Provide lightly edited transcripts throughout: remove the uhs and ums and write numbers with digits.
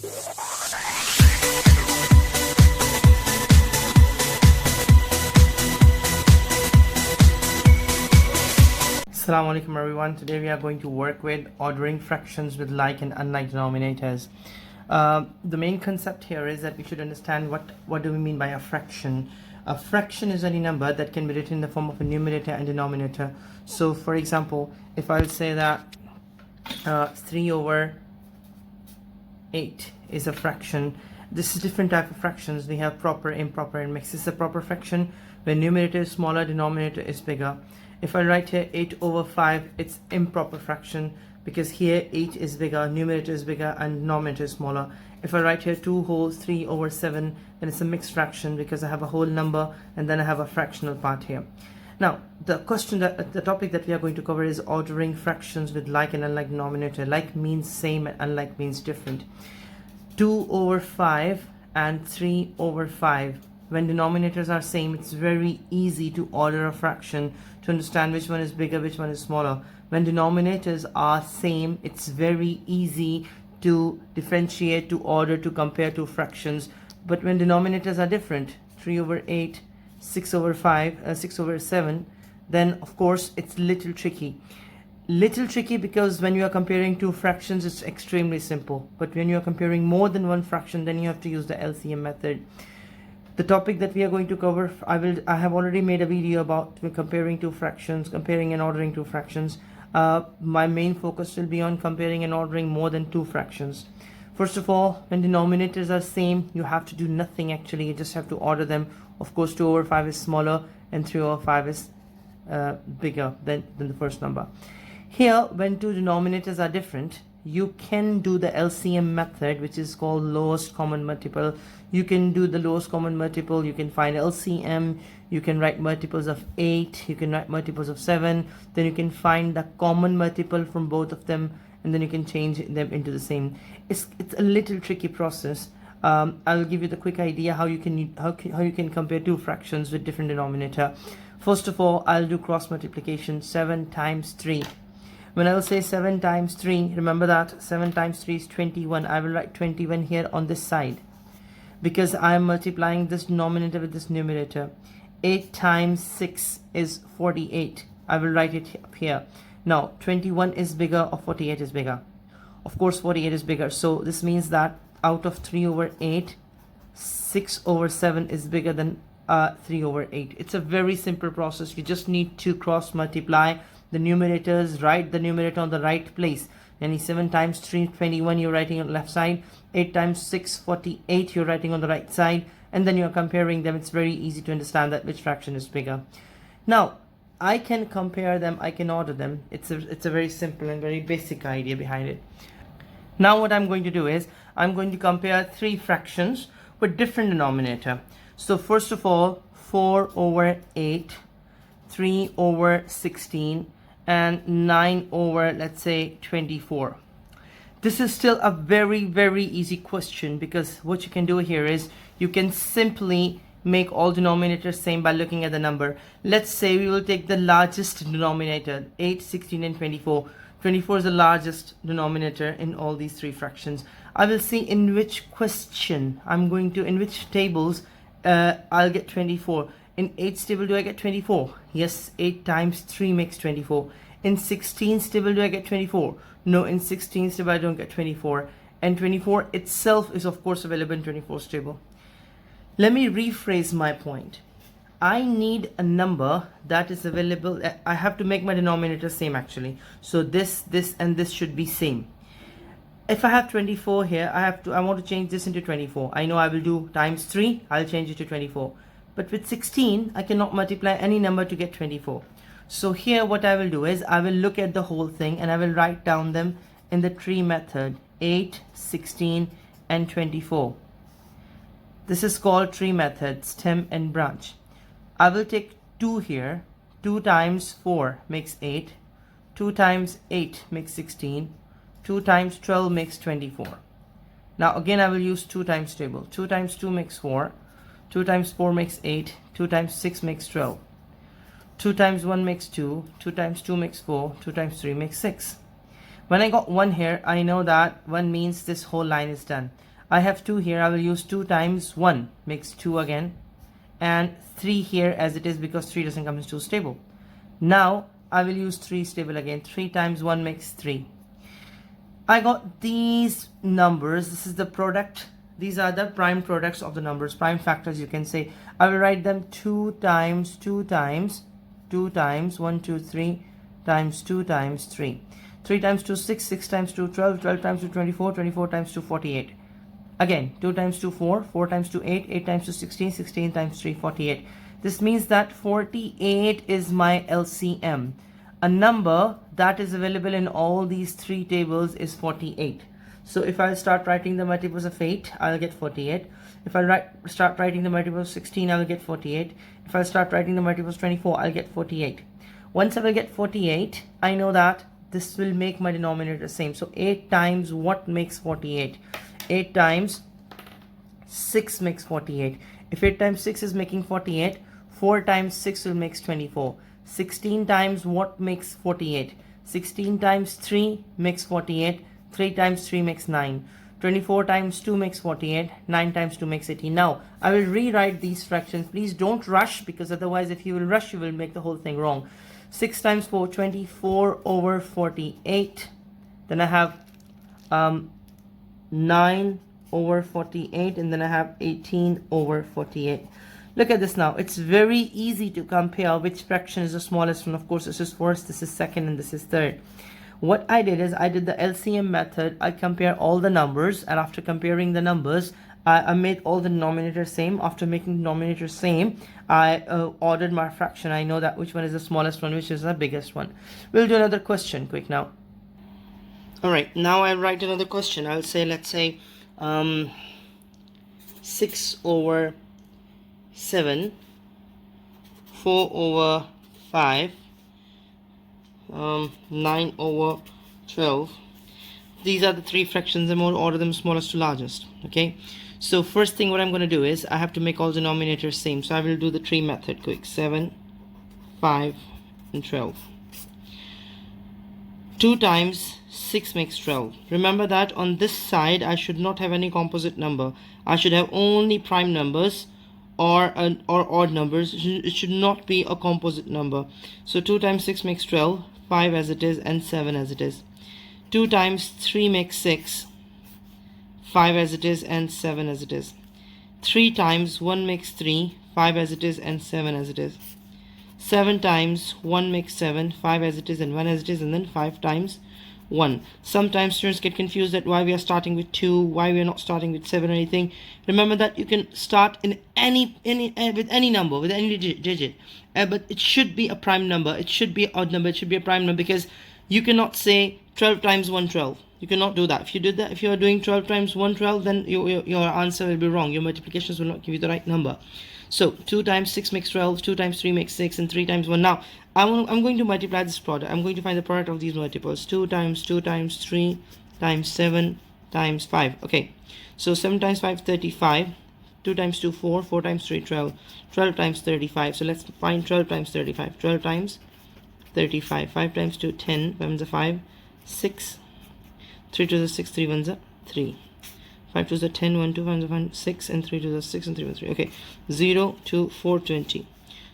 Assalamu alaikum everyone. Today we are going to work with ordering fractions with like and unlike denominators. The main concept here is that we should understand what do we mean by a fraction. A fraction is any number that can be written in the form of a numerator and denominator. So for example, if I'll say that 3 over 8 is a fraction, this is different type of fractions. We have proper, improper, and mixed. This is a proper fraction where numerator is smaller, denominator is bigger. If I write here 8 over 5, it's improper fraction because here 8 is bigger, numerator is bigger, and denominator is smaller. If I write here 2 whole 3 over 7, then it's a mixed fraction because I have a whole number and then I have a fractional part here. Now, the topic that we are going to cover is ordering fractions with like and unlike denominator. Like means same and unlike means different. 2 over 5 and 3 over 5. When denominators are same, it's very easy to order a fraction to understand which one is bigger, which one is smaller. When denominators are same, it's very easy to differentiate, to order, to compare two fractions. But when denominators are different, 3 over 8, 6 over 5, 6 over 7, then of course it's little tricky. Little tricky because when you are comparing two fractions, it's extremely simple. But when you are comparing more than one fraction, then you have to use the LCM method. The topic that we are going to cover, I have already made a video about comparing two fractions, comparing and ordering two fractions. My main focus will be on comparing and ordering more than two fractions. First of all, when denominators are same, you have to do nothing actually. You just have to order them. Of course, 2 over 5 is smaller and 3 over 5 is bigger than the first number. Here, when two denominators are different, you can do the LCM method, which is called lowest common multiple. You can do the lowest common multiple, you can find LCM, you can write multiples of 8, you can write multiples of 7, then you can find the common multiple from both of them, and then you can change them into the same. It's a little tricky process. I'll give you the quick idea how you can compare two fractions with different denominator. First of all, I'll do cross multiplication. 7 times 3. When I will say 7 times 3, remember that 7 times 3 is 21. I will write 21 here on this side because I am multiplying this denominator with this numerator. 8 times 6 is 48. I will write it up here. Now 21 is bigger or 48 is bigger? Of course 48 is bigger. So this means that out of 3 over 8, 6 over 7 is bigger than 3 over 8. It's a very simple process. You just need to cross multiply the numerators, write the numerator on the right place. And 7 times 3, 21, you're writing on the left side. 8 times 6, 48, you're writing on the right side. And then you're comparing them. It's very easy to understand that which fraction is bigger. Now, I can compare them, I can order them. It's a very simple and very basic idea behind it. Now what I'm going to do is, I'm going to compare three fractions with different denominator. So first of all, 4 over 8, 3 over 16, and 9 over, let's say, 24. This is still a very, very easy question because what you can do here is you can simply make all denominators same by looking at the number. Let's say we will take the largest denominator, 8, 16, and 24. 24 is the largest denominator in all these three fractions. I will see in which question in which tables I'll get 24. In 8's table, do I get 24? Yes, 8 times 3 makes 24. In 16's table, do I get 24? No, in 16's table, I don't get 24. And 24 itself is, of course, available in 24's table. Let me rephrase my point. I need a number that is available. I have to make my denominator same, actually. So this, and this should be same. If I have 24 here, I want to change this into 24. I know I will do times 3. I'll change it to 24. But with 16, I cannot multiply any number to get 24. So here what I will do is I will look at the whole thing and I will write down them in the tree method. 8, 16, and 24. This is called tree method, stem and branch. I will take 2 here. 2 times 4 makes 8. 2 times 8 makes 16. 2 times 12 makes 24. Now again I will use 2 times table. 2 times 2 makes 4. 2 times 4 makes 8. 2 times 6 makes 12. 2 times 1 makes 2. 2 times 2 makes 4. 2 times 3 makes 6. When I got 1 here, I know that 1 means this whole line is done. I have 2 here. I will use 2 times 1 makes 2 again, and 3 here as it is because 3 doesn't come into 2 stable. Now I will use 3 stable again. 3 times 1 makes 3. I got these numbers. This is the product. These are the prime products of the numbers, prime factors you can say. I will write them 2 times 2 times 2 times 1 2 3 times 2 times 3. 3 times 2 6, 6 times 2 12, 12 times 2 24, 24 times 2 48. Again 2 times 2 4, 4 times 2 8, 8 times 2 16, 16 times 3 48. This means that 48 is my LCM. A number that is available in all these 3 tables is 48. So if I start writing the multiples of 8, I'll get 48. If I start writing the multiples of 16, I will get 48. If I start writing the multiples of 24, I'll get 48. Once I will get 48, I know that this will make my denominator the same. So 8 times what makes 48? 8 times 6 makes 48. If 8 times 6 is making 48, 4 times 6 will make 24. 16 times what makes 48? 16 times 3 makes 48. 3 times 3 makes 9. 24 times 2 makes 48. 9 times 2 makes 18. Now, I will rewrite these fractions. Please don't rush, because otherwise if you will rush, you will make the whole thing wrong. 6 times 4, 24 over 48. Then I have 9 over 48, and then I have 18 over 48. Look at this now. It's very easy to compare which fraction is the smallest one. Of course, this is first, this is second, and this is third. What I did is I did the LCM method. I compare all the numbers, and after comparing the numbers, I made all the denominators same. After making the denominators same, I ordered my fraction. I know that which one is the smallest one, which is the biggest one. We'll do another question quick now. All right, now I'll write another question. I'll say, let's say 6 over 7, 4 over 5, 9 over 12. These are the 3 fractions, and we'll order them smallest to largest. Okay, so first thing what I'm going to do is I have to make all denominators same. So I will do the tree method quick. 7, 5, and 12. 2 times 6 makes 12. Remember that on this side I should not have any composite number. I should have only prime numbers or odd numbers. It should not be a composite number. So 2 times 6 makes 12, 5 as it is, and 7 as it is. 2 times 3 makes 6, 5 as it is, and 7 as it is. 3 times 1 makes 3, 5 as it is, and 7 as it is. 7 times 1 makes 7, 5 as it is, and 1 as it is, and then 5 times 1. Sometimes students get confused that why we are starting with 2, why we are not starting with 7 or anything. Remember that you can start in with any number, with any digit, but it should be a prime number. It should be an odd number. It should be a prime number, because you cannot say 12 times 1 12. You cannot do that. If you did that, if you are doing 12 times 1 12, then your answer will be wrong. Your multiplications will not give you the right number. So 2 times 6 makes 12, 2 times 3 makes 6, and 3 times 1. Now I'm going to multiply this product. I'm going to find the product of these multiples. 2 times 3 times 7 times 5. Okay, so 7 times 5 35. 2 times 2 4, 4 times 3 12, 12 times 35. So let's find 12 times 35. 12 times 35. 5 times 2 10, 5 is a 5, 6, 3 to the 6, 3 ones are 3. 5 to the 10, 1 2 5 is 1, 6, and 3 to the 6, and 3 1 3. Okay, 0 to 420.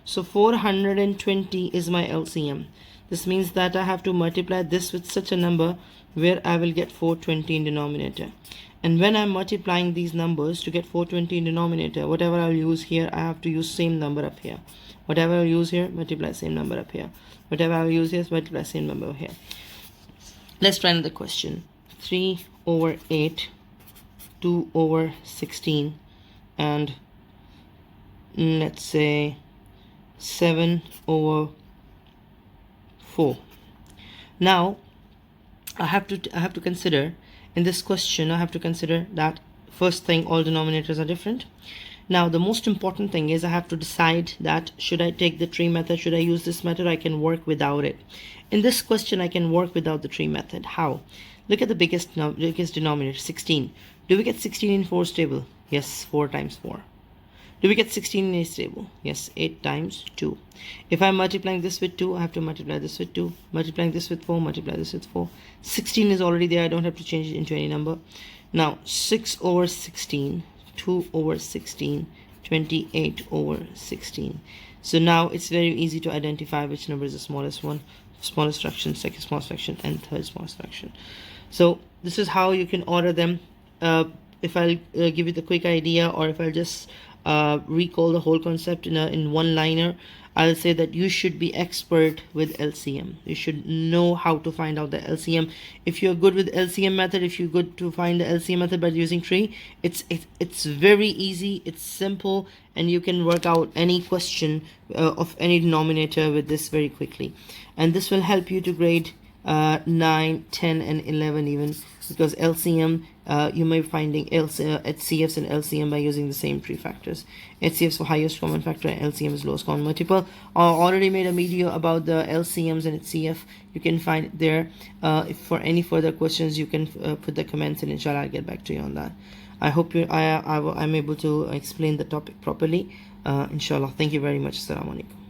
So 420 is my LCM. This means that I have to multiply this with such a number where I will get 420 in denominator. And when I'm multiplying these numbers to get 420 in denominator, whatever I'll use here, I have to use same number up here. Whatever I'll use here, multiply same number up here. Whatever I'll use here, multiply same number here. Let's try another question. 3 over 8, 2 over 16, and let's say 7 over 4. Now I have to consider in this question, I have to consider that first thing, all denominators are different. Now the most important thing is I have to decide that should I take the tree method, should I use this method. I can work without it. In this question I can work without the tree method. How? Look at the biggest denominator, 16. Do we get 16 in 4's table? Yes, 4 times 4. Do we get 16 in 8's table? Yes, 8 times 2. If I'm multiplying this with 2, I have to multiply this with 2. Multiplying this with 4, multiply this with 4. 16 is already there. I don't have to change it into any number. Now 6 over 16, 2 over 16, 28 over 16. So now it's very easy to identify which number is the smallest one, smallest fraction, second smallest fraction, and third smallest fraction. So this is how you can order them. If I'll give you the quick idea, or if I'll just recall the whole concept in one liner, I'll say that you should be expert with LCM. You should know how to find out the LCM. If you're good with LCM method, if you're good to find the LCM method by using tree, it's very easy, it's simple, and you can work out any question of any denominator with this very quickly. And this will help you to grade 9, 10, and 11 even, because LCM, you may be finding HCFs and LCM by using the same tree factors. HCFs for highest common factor, and LCM is lowest common multiple. I already made a video about the LCMs and HCF. You can find it there. If for any further questions, you can put the comments, and inshallah I'll get back to you on that. I hope I'm able to explain the topic properly. Inshallah. Thank you very much. Assalamu alaikum.